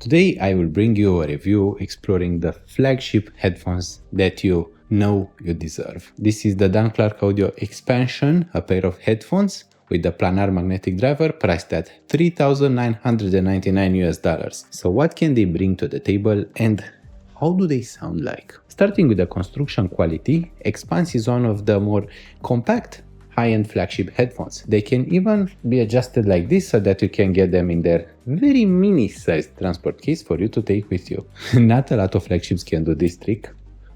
Today I will bring you a review exploring the flagship headphones that you know you deserve. This is the Dan Clark Audio Expansion, a pair of headphones with the planar magnetic driver priced at $3,999 US. So what can they bring to the table and how do they sound like? Starting with the construction quality, Expanse is one of the more compact high-end flagship headphones. They can even be adjusted like this so that you can get them in their very mini-sized transport case for you to take with you. Not a lot of flagships can do this trick,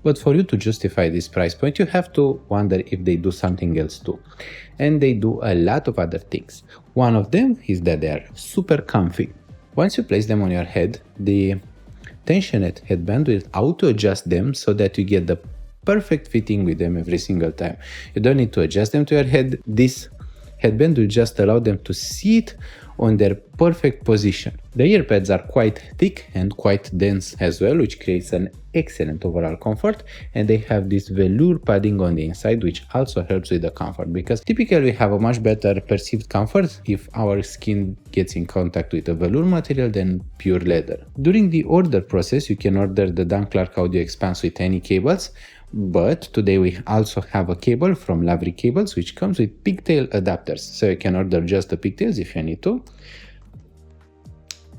but for you to justify this price point, you have to wonder if they do something else too. And they do a lot of other things. One of them is that they are super comfy. Once you place them on your head, the tensioned headband will auto-adjust them so that you get the perfect fitting with them every single time. You don't need to adjust them to your head. This headband will just allow them to sit on their perfect position. The earpads are quite thick and quite dense as well, which creates an excellent overall comfort, and they have this velour padding on the inside, which also helps with the comfort, because typically we have a much better perceived comfort if our skin gets in contact with a velour material than pure leather. During the order process, you can order the Dan Clark Audio Expanse with any cables, but today we also have a cable from Lavry Cables which comes with pigtail adapters, so you can order just the pigtails if you need to.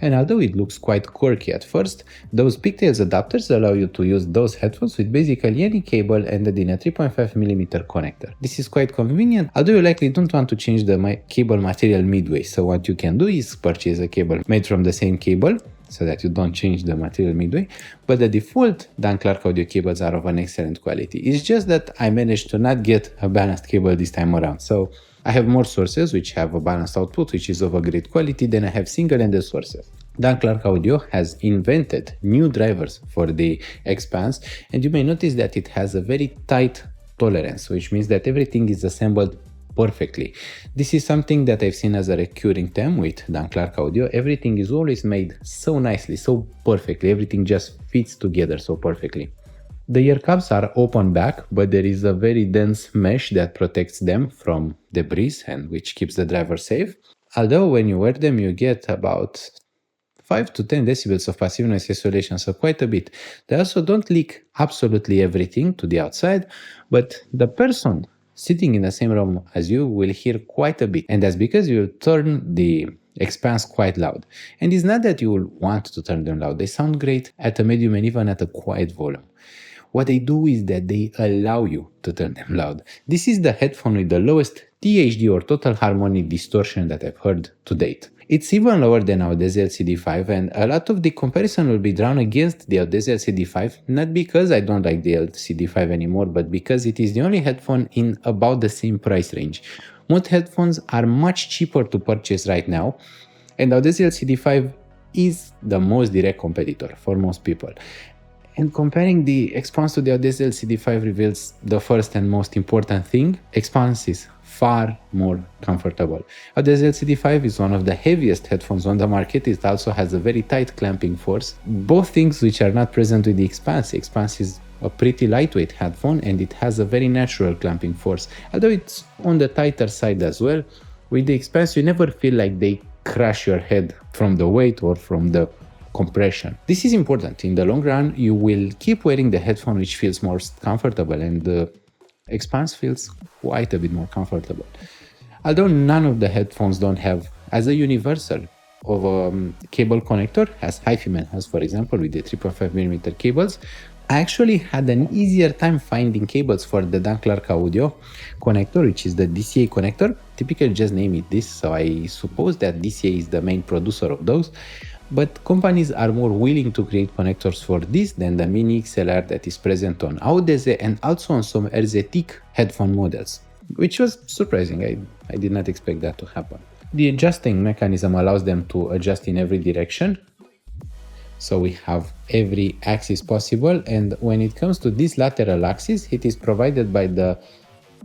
And although it looks quite quirky at first, those pigtails adapters allow you to use those headphones with basically any cable ended in a 3.5mm connector. This is quite convenient, although you likely don't want to change the cable material midway, so what you can do is purchase a cable made from the same cable, so that you don't change the material midway, but the default Dan Clark Audio cables are of an excellent quality. It's just that I managed to not get a balanced cable this time around, so I have more sources which have a balanced output which is of a great quality than I have single-ended sources. Dan Clark Audio has invented new drivers for the Expanse, and you may notice that it has a very tight tolerance, which means that everything is assembled perfectly. This is something that I've seen as a recurring theme with Dan Clark Audio. Everything is always made so nicely, so perfectly. Everything just fits together so perfectly. The ear cups are open back, but there is a very dense mesh that protects them from debris and which keeps the driver safe. Although when you wear them, you get about 5 to 10 decibels of passive noise isolation, so quite a bit. They also don't leak absolutely everything to the outside, but the person sitting in the same room as you will hear quite a bit, and that's because you turn the Expanse quite loud. And it's not that you will want to turn them loud, they sound great at a medium and even at a quiet volume. What they do is that they allow you to turn them loud. This is the headphone with the lowest THD or total harmonic distortion that I've heard to date. It's even lower than Audeze LCD-5, and a lot of the comparison will be drawn against the Audeze LCD-5, not because I don't like the LCD-5 anymore, but because it is the only headphone in about the same price range. Most headphones are much cheaper to purchase right now, and Audeze LCD-5 is the most direct competitor for most people. And comparing the Expanse to the Audeze LCD-5 reveals the first and most important thing: Expanse is far more comfortable. Audeze LCD-5 is one of the heaviest headphones on the market. It also has a very tight clamping force, both things which are not present with the Expanse. Expanse is a pretty lightweight headphone and it has a very natural clamping force, although it's on the tighter side as well. With the Expanse, you never feel like they crush your head from the weight or from the compression. This is important. In the long run, you will keep wearing the headphone which feels more comfortable, and the Expanse feels quite a bit more comfortable. Although none of the headphones don't have as a universal of a cable connector as HiFi has, for example, with the 3.5mm cables, I actually had an easier time finding cables for the Dan Clark Audio connector, which is the DCA connector. Typically just name it this, so I suppose that DCA is the main producer of those. But companies are more willing to create connectors for this than the Mini XLR that is present on Audeze and also on some RZTic headphone models, which was surprising. I did not expect that to happen. The adjusting mechanism allows them to adjust in every direction, so we have every axis possible, and when it comes to this lateral axis, it is provided by the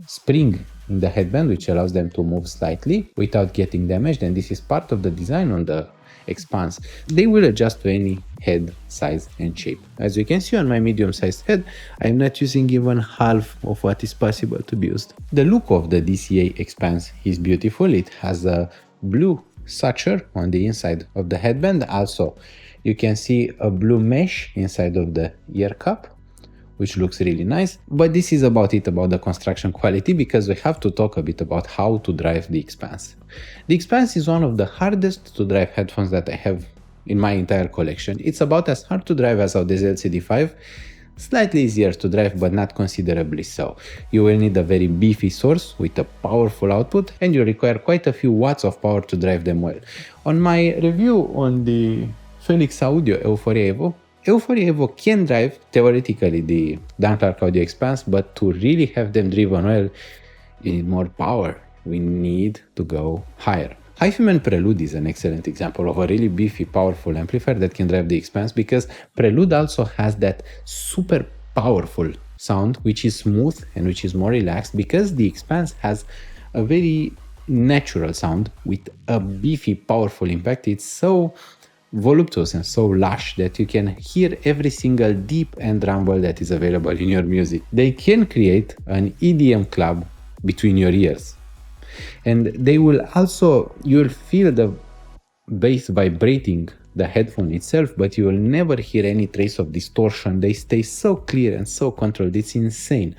spring in the headband, which allows them to move slightly without getting damaged, and this is part of the design on the Expanse. They will adjust to any head size and shape. As you can see on my medium-sized head, I am not using even half of what is possible to be used. The look of the DCA Expanse is beautiful. It has a blue suture on the inside of the headband. Also, You can see a blue mesh inside of the ear cup, which looks really nice. But this is about it about the construction quality, because we have to talk a bit about how to drive the Expanse. The Expanse is one of the hardest to drive headphones that I have in my entire collection. It's about as hard to drive as Audeze LCD-5, slightly easier to drive but not considerably so. You will need a very beefy source with a powerful output, and you require quite a few watts of power to drive them well. On my review on the Felix Audio Euphoria Evo can drive theoretically the Dan Clark Audio Expanse, but to really have them driven well, you need more power. We need to go higher. HiFiMan Prelude is an excellent example of a really beefy, powerful amplifier that can drive the Expanse, because Prelude also has that super powerful sound, which is smooth and which is more relaxed, because the Expanse has a very natural sound with a beefy, powerful impact. It's so voluptuous and so lush that you can hear every single deep and rumble that is available in your music. They can create an EDM club between your ears. And they will also, you'll feel the bass vibrating the headphone itself, but you will never hear any trace of distortion. They stay so clear and so controlled. It's insane.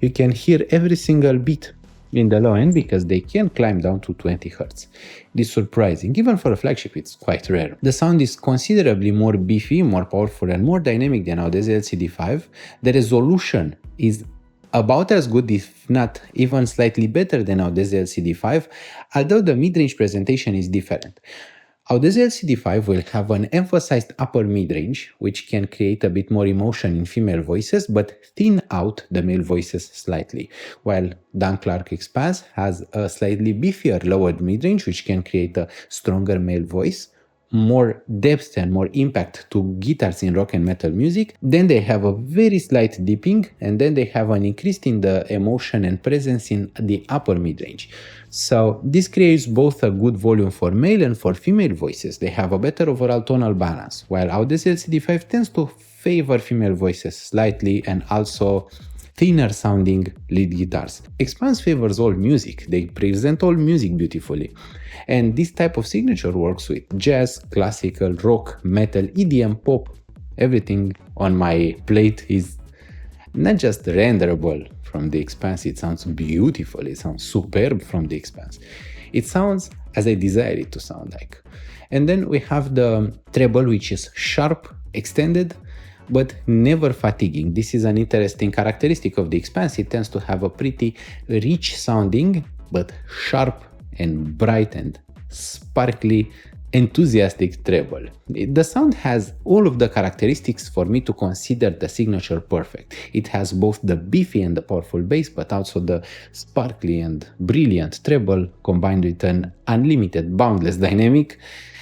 You can hear every single beat in the low end because they can climb down to 20 Hz. It is surprising. Even for a flagship, it's quite rare. The sound is considerably more beefy, more powerful, and more dynamic than Audeze LCD-5. The resolution is about as good, if not even slightly better than Audeze LCD-5, although the mid-range presentation is different. Audeze LCD-5 will have an emphasized upper mid-range, which can create a bit more emotion in female voices, but thin out the male voices slightly, while Dan Clark Expanse has a slightly beefier lowered mid-range, which can create a stronger male voice, more depth and more impact to guitars in rock and metal music. Then they have a very slight dipping, and then they have an increase in the emotion and presence in the upper mid-range. So this creates both a good volume for male and for female voices. They have a better overall tonal balance, while Audeze LCD-5 tends to favor female voices slightly and also thinner sounding lead guitars. Expanse favors all music. They present all music beautifully. And this type of signature works with jazz, classical, rock, metal, EDM, pop. Everything on my plate is not just renderable from the Expanse, it sounds beautiful, it sounds superb from the Expanse. It sounds as I desire it to sound like. And then we have the treble, which is sharp, extended, but never fatiguing. This is an interesting characteristic of the Expanse. It tends to have a pretty rich sounding, but sharp and bright and sparkly, enthusiastic treble. The sound has all of the characteristics for me to consider the signature perfect. It has both the beefy and the powerful bass, but also the sparkly and brilliant treble combined with an unlimited, boundless dynamic.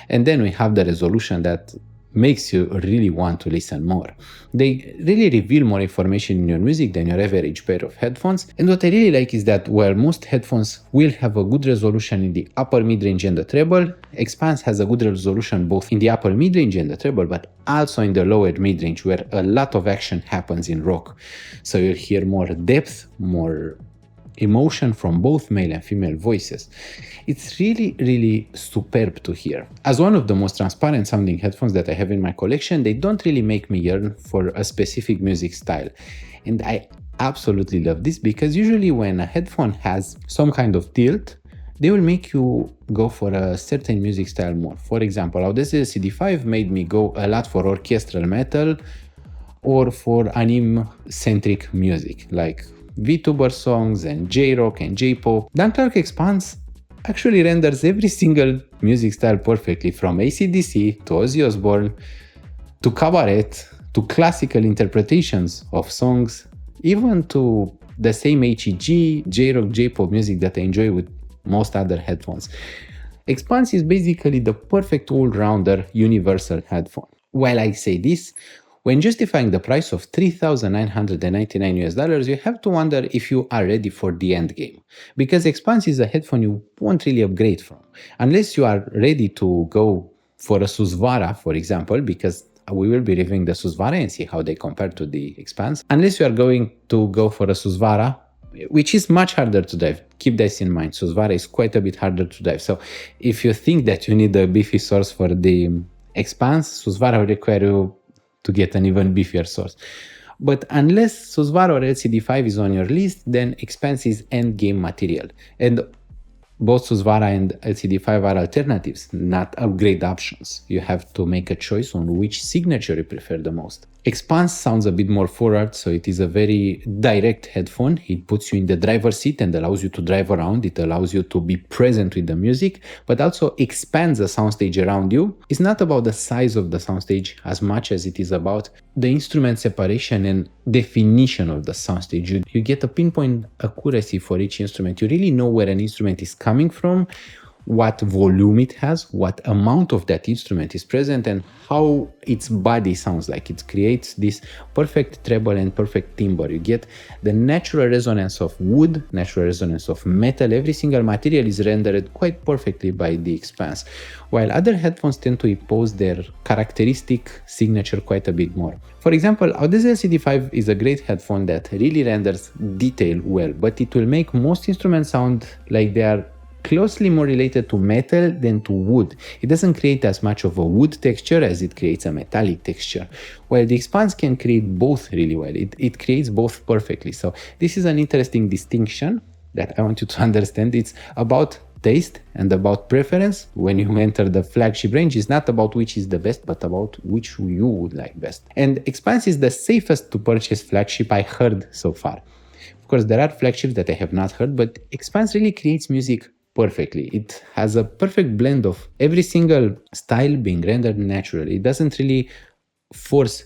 And then we have the resolution that makes you really want to listen more. They really reveal more information in your music than your average pair of headphones. And what I really like is that while most headphones will have a good resolution in the upper mid-range and the treble, Expanse has a good resolution both in the upper mid-range and the treble, but also in the lower mid-range, where a lot of action happens in rock. So you'll hear more depth, more emotion from both male and female voices. It's really, really superb to hear. As one of the most transparent sounding headphones that I have in my collection, they don't really make me yearn for a specific music style. And I absolutely love this, because usually when a headphone has some kind of tilt, they will make you go for a certain music style more. For example, Audeze LCD-5 made me go a lot for orchestral metal or for anime-centric music, like VTuber songs and J-rock and J-pop. Dan Clark Expanse actually renders every single music style perfectly, from AC/DC to Ozzy Osbourne to cabaret to classical interpretations of songs, even to the same HEG, J-rock, J-pop music that I enjoy with most other headphones. Expanse is basically the perfect all-rounder universal headphone. While I say this, when justifying the price of $3,999 US, you have to wonder if you are ready for the end game, because Expanse is a headphone you won't really upgrade from, unless you are ready to go for a Susvara, for example, because we will be reviewing the Susvara and see how they compare to the Expanse. Unless you are going to go for a Susvara, which is much harder to drive. Keep this in mind. Susvara is quite a bit harder to drive. So if you think that you need a beefy source for the Expanse, Susvara will require you to get an even beefier source. But unless Susvara or LCD-5 is on your list, then Expanse is endgame material. And both Susvara and LCD-5 are alternatives, not upgrade options. You have to make a choice on which signature you prefer the most. Expanse sounds a bit more forward, so it is a very direct headphone. It puts you in the driver's seat and allows you to drive around. It allows you to be present with the music, but also expands the soundstage around you. It's not about the size of the soundstage as much as it is about the instrument separation and definition of the soundstage. You get a pinpoint accuracy for each instrument. You really know where an instrument is coming from, what volume it has, what amount of that instrument is present, and how its body sounds like. It creates this perfect treble and perfect timbre. You get the natural resonance of wood, natural resonance of metal. Every single material is rendered quite perfectly by the Expanse, while other headphones tend to impose their characteristic signature quite a bit more. For example, Audeze LCD-5 is a great headphone that really renders detail well, but it will make most instruments sound like they are closely more related to metal than to wood. It doesn't create as much of a wood texture as it creates a metallic texture, while the Expanse can create both really well. It creates both perfectly. So this is an interesting distinction that I want you to understand. It's about taste and about preference. When you enter the flagship range, it's not about which is the best, but about which you would like best. And Expanse is the safest to purchase flagship I heard so far. Of course, there are flagships that I have not heard, but Expanse really creates music perfectly. It has a perfect blend of every single style being rendered naturally. It doesn't really force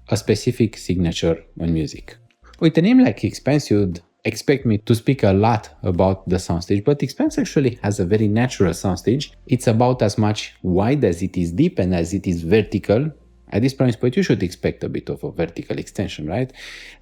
a specific signature on music. With a name like Expanse, you'd expect me to speak a lot about the soundstage, but Expanse actually has a very natural soundstage. It's about as much wide as it is deep and as it is vertical. At this price point, you should expect a bit of a vertical extension, right?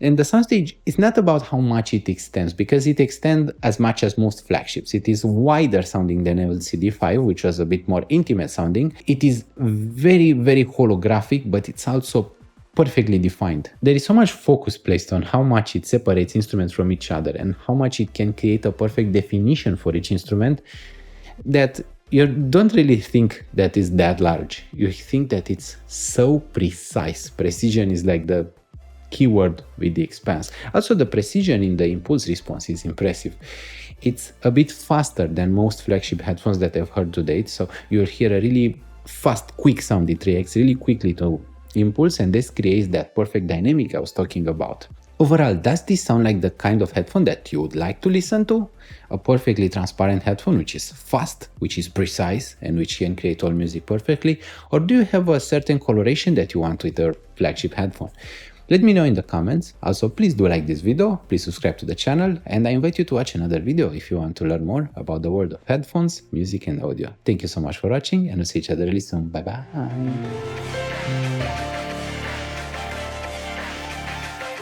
And the soundstage is not about how much it extends, because it extends as much as most flagships. It is wider sounding than LCD-5, which was a bit more intimate sounding. It is very, very holographic, but it's also perfectly defined. There is so much focus placed on how much it separates instruments from each other and how much it can create a perfect definition for each instrument that you don't really think that it's that large. You think that it's so precise. Precision is like the keyword with the Expanse. Also, the precision in the impulse response is impressive. It's a bit faster than most flagship headphones that I've heard to date. So you'll hear a really fast, quick sound. It reacts really quickly to impulse, and this creates that perfect dynamic I was talking about. Overall, does this sound like the kind of headphone that you would like to listen to? A perfectly transparent headphone which is fast, which is precise, and which can create all music perfectly? Or do you have a certain coloration that you want with your flagship headphone? Let me know in the comments. Also, please do like this video, please subscribe to the channel, and I invite you to watch another video if you want to learn more about the world of headphones, music and audio. Thank you so much for watching, and we'll see each other really soon. Bye bye!